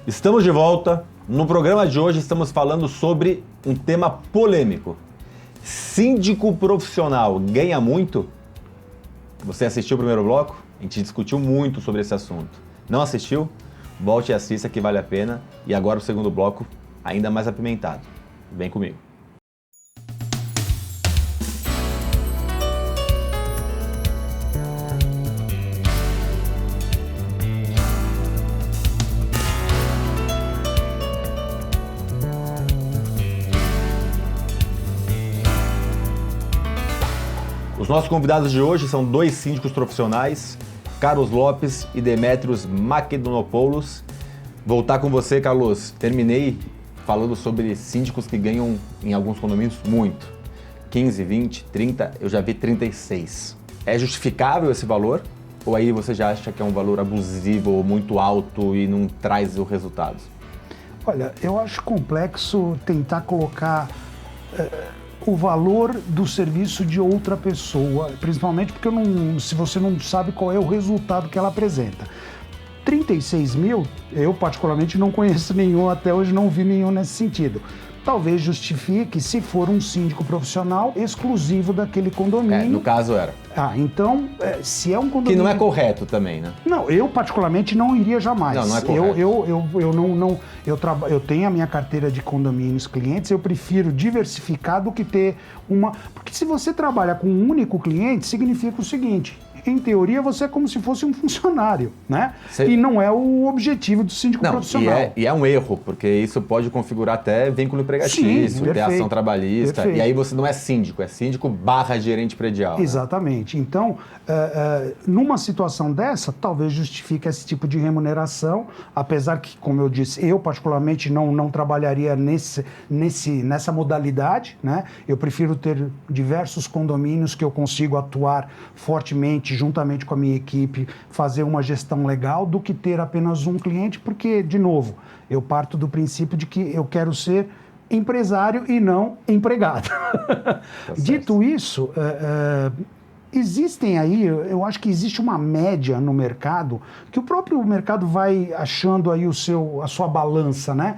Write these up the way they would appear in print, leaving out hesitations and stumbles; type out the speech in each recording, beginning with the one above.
Estamos de volta. No programa de hoje estamos falando sobre um tema polêmico. Síndico profissional ganha muito? Você assistiu o primeiro bloco? A gente discutiu muito sobre esse assunto. Não assistiu? Volte e assista que vale a pena. E agora o segundo bloco, ainda mais apimentado. Vem comigo. Os nossos convidados de hoje são dois síndicos profissionais, Carlos Lopes e Demetrios Makedonopoulos. Voltar com você, Carlos. Terminei falando sobre síndicos que ganham em alguns condomínios muito. 15, 20, 30, eu já vi 36. É justificável esse valor? Ou aí você já acha que é um valor abusivo ou muito alto e não traz o resultado? Olha, eu acho complexo tentar colocar o valor do serviço de outra pessoa, principalmente porque se você não sabe qual é o resultado que ela apresenta. 36 mil, eu particularmente não conheço nenhum, até hoje não vi nenhum nesse sentido. Talvez justifique se for um síndico profissional exclusivo daquele condomínio. No caso era. Então, se é um condomínio... Que não é correto também, né? Não, eu particularmente não iria jamais. Não é correto. Eu tenho a minha carteira de condomínios clientes, eu prefiro diversificar do que ter uma... Porque se você trabalha com um único cliente, significa o seguinte... Em teoria, você é como se fosse um funcionário, né? E não é o objetivo do síndico profissional. E é um erro, porque isso pode configurar até vínculo empregatício, ter ação trabalhista. Perfeito. E aí você não é síndico / gerente predial. Exatamente. Né? Então, numa situação dessa, talvez justifique esse tipo de remuneração, apesar que, como eu disse, eu particularmente não trabalharia nessa modalidade, né? Eu prefiro ter diversos condomínios que eu consigo atuar fortemente juntamente com a minha equipe, fazer uma gestão legal, do que ter apenas um cliente, porque, de novo, eu parto do princípio de que eu quero ser empresário e não empregado. Dito isso, existem aí, eu acho que existe uma média no mercado, que o próprio mercado vai achando aí a sua balança, né?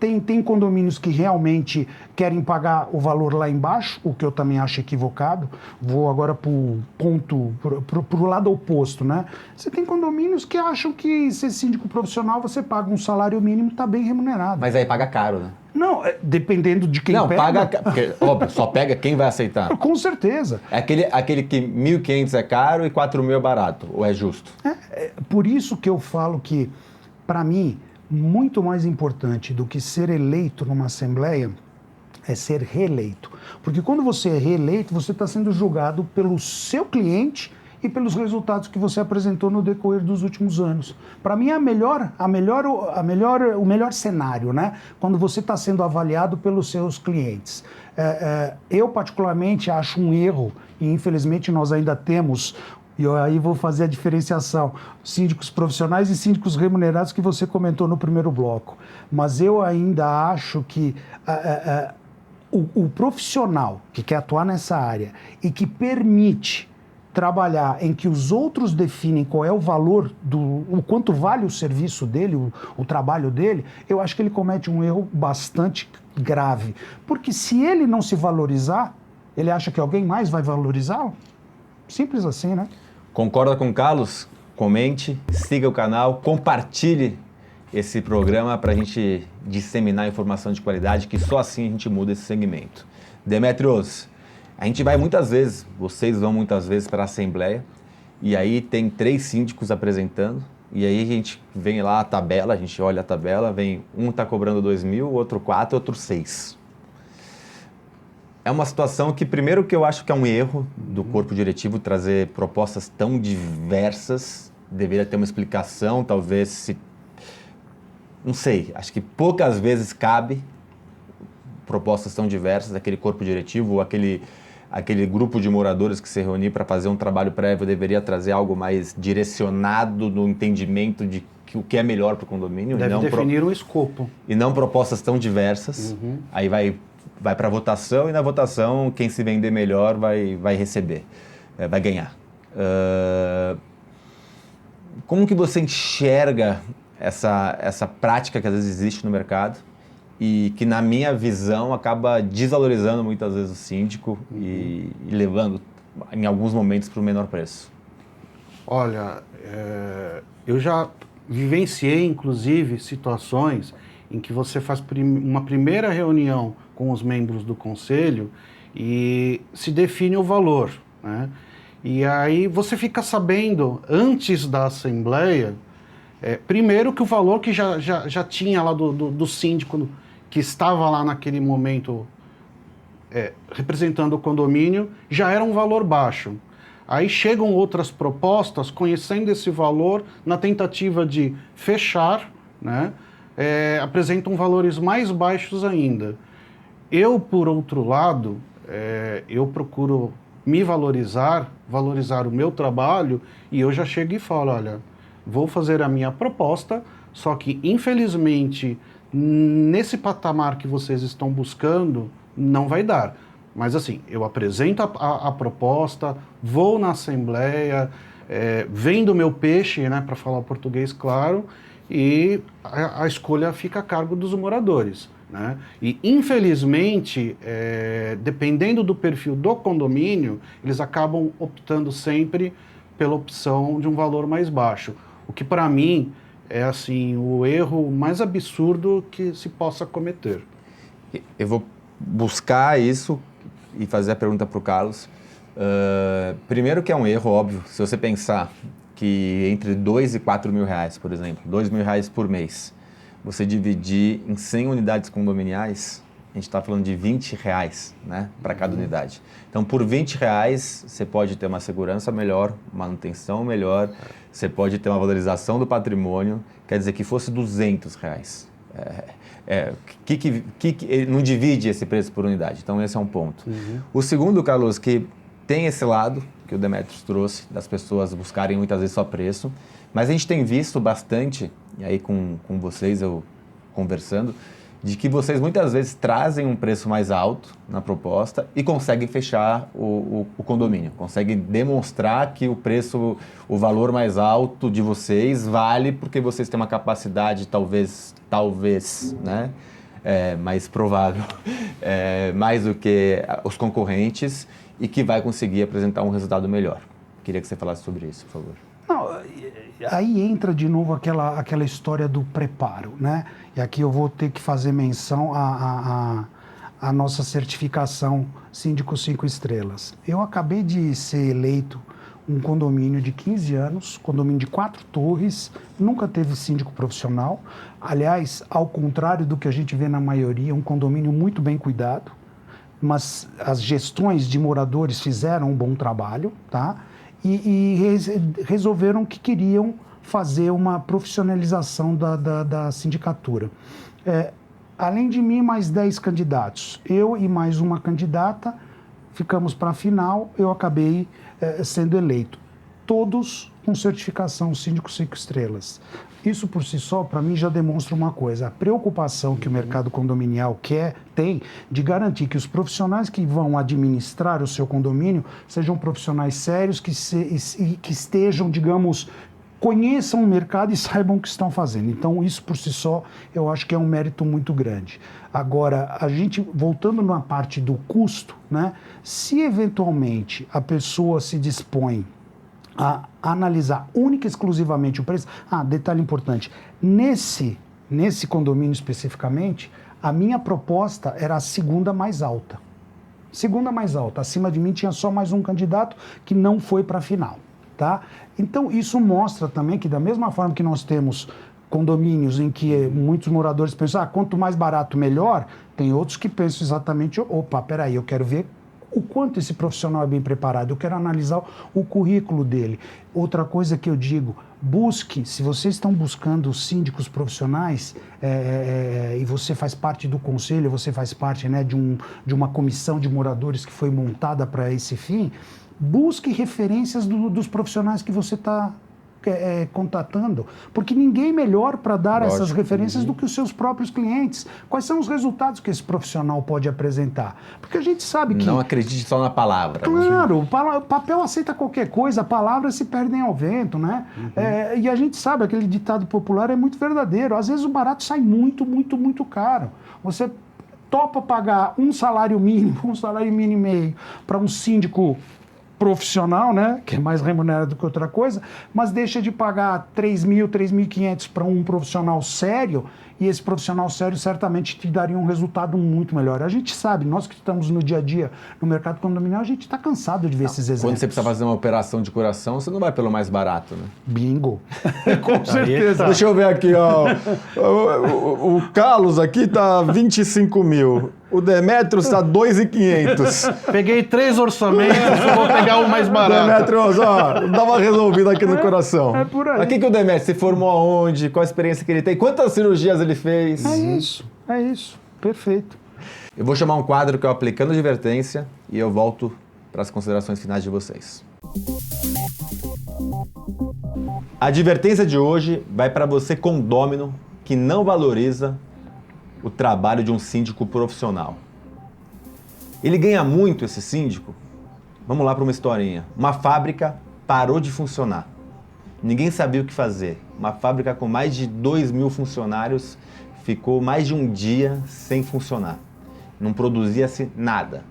Tem condomínios que realmente querem pagar o valor lá embaixo, o que eu também acho equivocado. Vou agora pro lado oposto, né? Você tem condomínios que acham que ser síndico profissional você paga um salário mínimo e está bem remunerado. Mas aí paga caro, né? Não, dependendo de quem pega. Não, paga, porque, óbvio, só pega quem vai aceitar. Com certeza. É aquele que 1.500 é caro e 4.000 é barato, ou é justo? Por isso que eu falo que, para mim, muito mais importante do que ser eleito numa assembleia é ser reeleito. Porque quando você é reeleito, você está sendo julgado pelo seu cliente e pelos resultados que você apresentou no decorrer dos últimos anos. Para mim, é o melhor cenário, né? Quando você está sendo avaliado pelos seus clientes. Eu, particularmente, acho um erro, e infelizmente nós ainda temos, e eu aí vou fazer a diferenciação, síndicos profissionais e síndicos remunerados, que você comentou no primeiro bloco. Mas eu ainda acho que o profissional que quer atuar nessa área e que permite trabalhar em que os outros definem qual é o valor, o quanto vale o serviço dele, o trabalho dele, eu acho que ele comete um erro bastante grave. Porque se ele não se valorizar, ele acha que alguém mais vai valorizá-lo? Simples assim, né? Concorda com o Carlos? Comente, siga o canal, compartilhe esse programa para a gente disseminar informação de qualidade, que só assim a gente muda esse segmento. Demetrios, a gente vai muitas vezes, vocês vão muitas vezes para a Assembleia, e aí tem 3 síndicos apresentando, e aí a gente vem lá a tabela, a gente olha a tabela, vem um está cobrando 2.000, outro 4, outro 6. É uma situação que, primeiro, que eu acho que é um erro do corpo diretivo trazer propostas tão diversas, deveria ter uma explicação, talvez não sei, acho que poucas vezes cabe propostas tão diversas daquele corpo diretivo, ou aquele grupo de moradores que se reunir para fazer um trabalho prévio deveria trazer algo mais direcionado no entendimento de o que é melhor para o condomínio. Deve definir um escopo. E não propostas tão diversas. Uhum. Aí vai para a votação, e na votação quem se vender melhor vai receber, vai ganhar. Como que você enxerga essa prática que às vezes existe no mercado e que, na minha visão, acaba desvalorizando muitas vezes o síndico e levando, em alguns momentos, para o menor preço. Olha, eu já vivenciei, inclusive, situações em que você faz uma primeira reunião com os membros do conselho e se define o valor, né? E aí você fica sabendo, antes da assembleia, primeiro que o valor que já tinha lá do síndico que estava lá naquele momento representando o condomínio, já era um valor baixo. Aí chegam outras propostas, conhecendo esse valor, na tentativa de fechar, né, apresentam valores mais baixos ainda. Eu, por outro lado, eu procuro me valorizar o meu trabalho, e eu já chego e falo, olha, vou fazer a minha proposta, só que, infelizmente, nesse patamar que vocês estão buscando, não vai dar. Mas assim, eu apresento a proposta, vou na assembleia, vendo o meu peixe, né, para falar português claro, e a escolha fica a cargo dos moradores, né? E infelizmente, dependendo do perfil do condomínio, eles acabam optando sempre pela opção de um valor mais baixo, o que para mim é assim o erro mais absurdo que se possa cometer. Eu vou buscar isso e fazer a pergunta para o Carlos. Primeiro que é um erro, óbvio, se você pensar que entre 2 e 4 mil reais, por exemplo, 2 mil reais por mês, você dividir em 100 unidades condominiais, a gente está falando de 20 reais, né, para cada unidade. Então, por 20 reais, você pode ter uma segurança melhor, manutenção melhor, você pode ter uma valorização do patrimônio, quer dizer que fosse 200 reais. Ele não divide esse preço por unidade, então esse é um ponto. O segundo, Carlos, que tem esse lado que o Demetrios trouxe, das pessoas buscarem muitas vezes só preço, mas a gente tem visto bastante, e aí com vocês eu conversando, de que vocês muitas vezes trazem um preço mais alto na proposta e conseguem fechar o condomínio, conseguem demonstrar que o preço, o valor mais alto de vocês vale porque vocês têm uma capacidade talvez, né, mais provável, mais do que os concorrentes e que vai conseguir apresentar um resultado melhor. Queria que você falasse sobre isso, por favor. Não, aí entra de novo aquela história do preparo, né? E aqui eu vou ter que fazer menção à nossa certificação Síndico 5 Estrelas. Eu acabei de ser eleito um condomínio de 15 anos, condomínio de 4 torres, nunca teve síndico profissional. Aliás, ao contrário do que a gente vê na maioria, um condomínio muito bem cuidado, mas as gestões de moradores fizeram um bom trabalho, tá? E resolveram que queriam fazer uma profissionalização da sindicatura. Além de mim, mais 10 candidatos. Eu e mais uma candidata ficamos para a final, eu acabei sendo eleito. Todos com certificação Síndico 5 Estrelas. Isso por si só, para mim, já demonstra uma coisa. A preocupação que o mercado condominial tem de garantir que os profissionais que vão administrar o seu condomínio sejam profissionais sérios, que estejam, digamos, conheçam o mercado e saibam o que estão fazendo. Então, isso por si só, eu acho que é um mérito muito grande. Agora, a gente, voltando na parte do custo, né, se eventualmente a pessoa se dispõe a analisar única e exclusivamente o preço. Detalhe importante, nesse condomínio especificamente, a minha proposta era a segunda mais alta. Segunda mais alta, acima de mim tinha só mais um candidato que não foi para a final, tá? Então isso mostra também que da mesma forma que nós temos condomínios em que muitos moradores pensam, quanto mais barato melhor, tem outros que pensam exatamente, peraí, eu quero ver o quanto esse profissional é bem preparado, eu quero analisar o currículo dele. Outra coisa que eu digo, busque, se vocês estão buscando síndicos profissionais e você faz parte do conselho, você faz parte, né, de uma comissão de moradores que foi montada para esse fim, busque referências dos profissionais que você está contatando? Porque ninguém é melhor para dar Lógico. essas referências do que os seus próprios clientes. Quais são os resultados que esse profissional pode apresentar? Porque a gente sabe que... Não acredite só na palavra. Claro, o papel aceita qualquer coisa, a palavra se perdem ao vento, né? E a gente sabe, aquele ditado popular é muito verdadeiro. Às vezes o barato sai muito, muito, muito caro. Você topa pagar um salário mínimo e meio para um síndico profissional, né, que é mais remunerado do que outra coisa, mas deixa de pagar 3.000, 3.500 para um profissional sério, e esse profissional sério certamente te daria um resultado muito melhor. A gente sabe, nós que estamos no dia a dia no mercado condominial, a gente está cansado de ver esses exemplos. Quando você precisa fazer uma operação de coração, você não vai pelo mais barato, né? Bingo. Com certeza. Deixa eu ver aqui, ó. O Carlos aqui tá 25 mil. O Demetrios tá 2.500. Peguei 3 orçamentos, vou pegar o mais barato. Demetrios, ó, dá uma resolvida aqui no coração. É por aí. Aqui que o Demetrios se formou aonde? Qual a experiência que ele tem? Quantas cirurgias ele fez? É isso. Perfeito. Eu vou chamar um quadro que é o Aplicando Advertência e eu volto para as considerações finais de vocês. A advertência de hoje vai para você condômino que não valoriza o trabalho de um síndico profissional. Ele ganha muito, esse síndico? Vamos lá para uma historinha. Uma fábrica parou de funcionar. Ninguém sabia o que fazer. Uma fábrica com mais de 2.000 funcionários ficou mais de um dia sem funcionar. Não produzia-se nada.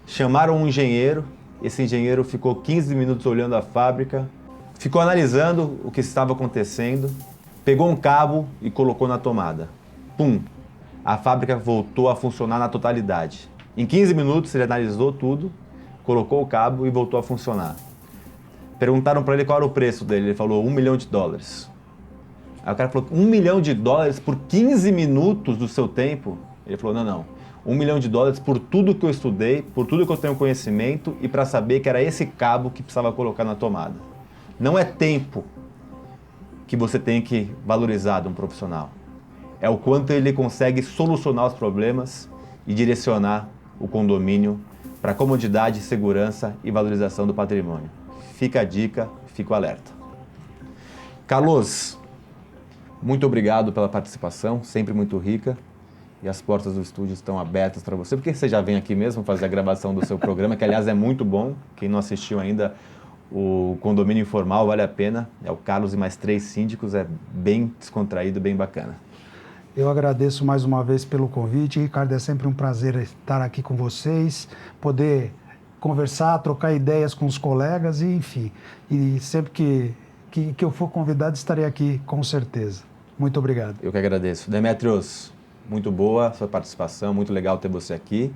Chamaram um engenheiro. Esse engenheiro ficou 15 minutos olhando a fábrica, ficou analisando o que estava acontecendo, pegou um cabo e colocou na tomada. Pum! A fábrica voltou a funcionar na totalidade. Em 15 minutos ele analisou tudo, colocou o cabo e voltou a funcionar. Perguntaram para ele qual era o preço dele, ele falou $1 milhão. Aí o cara falou, $1 milhão por 15 minutos do seu tempo? Ele falou, não. $1 milhão por tudo que eu estudei, por tudo que eu tenho conhecimento e para saber que era esse cabo que precisava colocar na tomada. Não é tempo que você tem que valorizar de um profissional. É o quanto ele consegue solucionar os problemas e direcionar o condomínio para comodidade, segurança e valorização do patrimônio. Fica a dica, fica o alerta. Carlos, muito obrigado pela participação, sempre muito rica. E as portas do estúdio estão abertas para você, porque você já vem aqui mesmo fazer a gravação do seu programa, que aliás é muito bom. Quem não assistiu ainda, o Condomínio Informal vale a pena. É o Carlos e mais 3 síndicos, é bem descontraído, bem bacana. Eu agradeço mais uma vez pelo convite, Ricardo, é sempre um prazer estar aqui com vocês, poder conversar, trocar ideias com os colegas, e enfim, e sempre que eu for convidado estarei aqui com certeza. Muito obrigado. Eu que agradeço. Demetrios, muito boa a sua participação, muito legal ter você aqui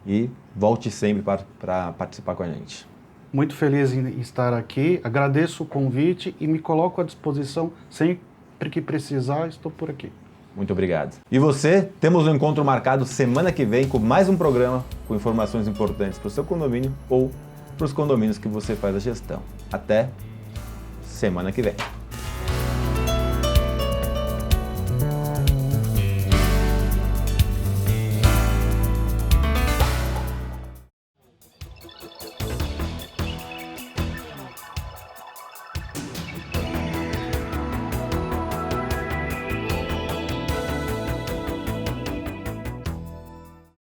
e volte sempre para participar com a gente. Muito feliz em estar aqui, agradeço o convite e me coloco à disposição sempre que precisar, estou por aqui. Muito obrigado. E você, temos um encontro marcado semana que vem com mais um programa com informações importantes para o seu condomínio ou para os condomínios que você faz a gestão. Até semana que vem.